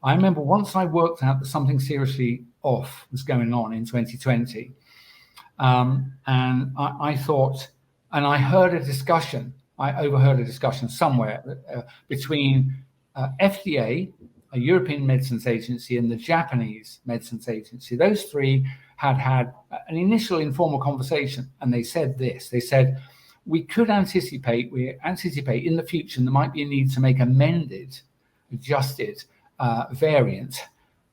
I remember once I worked out that something seriously off was going on in 2020, and I thought, and I heard a discussion, I overheard a discussion somewhere between FDA, a European Medicines Agency, and the Japanese Medicines Agency. Those three had an initial informal conversation, and they said this. They said, we anticipate in the future there might be a need to make adjusted variant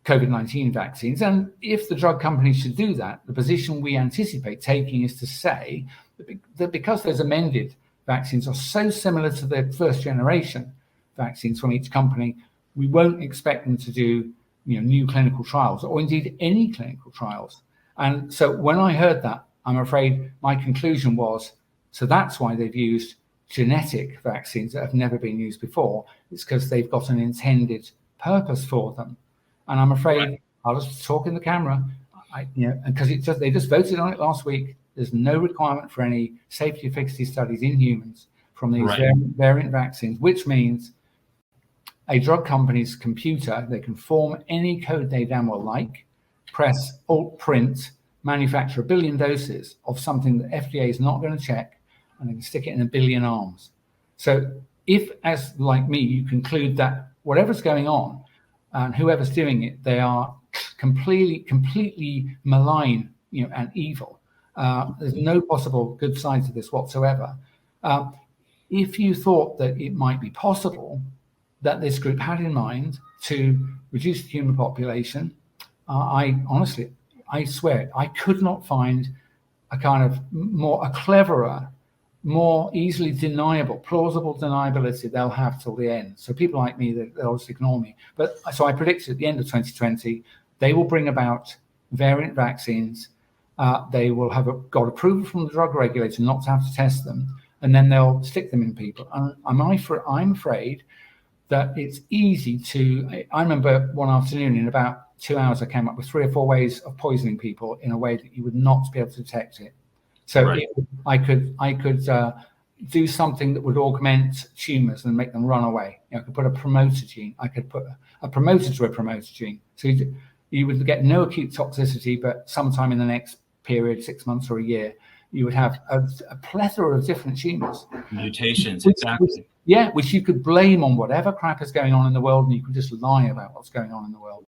COVID-19 vaccines. And if the drug companies should do that, the position we anticipate taking is to say that because those amended vaccines are so similar to the first generation vaccines from each company, we won't expect them to do new clinical trials, or indeed any clinical trials. And so when I heard that, I'm afraid my conclusion was, so that's why they've used genetic vaccines that have never been used before. It's because they've got an intended purpose for them. And I'm afraid, I'll just talk in the camera, because they just voted on it last week. There's no requirement for any safety efficacy studies in humans from these variant vaccines, which means a drug company's computer, they can form any code they damn well like, press Alt Print, manufacture 1 billion doses of something that FDA is not going to check, and they can stick it in 1 billion arms. So if, as like me, you conclude that whatever's going on and whoever's doing it, they are completely malign, and evil. There's no possible good side to this whatsoever. If you thought that it might be possible that this group had in mind to reduce the human population, I swear, I could not find a cleverer, more easily deniable, plausible deniability they'll have till the end. So people like me, they'll just ignore me. But so I predict at the end of 2020, they will bring about variant vaccines. They will have got approval from the drug regulator not to have to test them, and then they'll stick them in people. And I'm afraid that it's easy to. I remember one afternoon, in about 2 hours, I came up with 3 or 4 ways of poisoning people in a way that you would not be able to detect it. So I could do something that would augment tumors and make them run away. I could put a promoter gene. I could put a promoter to a promoter gene. So you would get no acute toxicity, but sometime in the next period, 6 months or a year, you would have a plethora of different tumors. Mutations, exactly. Which you could blame on whatever crap is going on in the world, and you could just lie about what's going on in the world.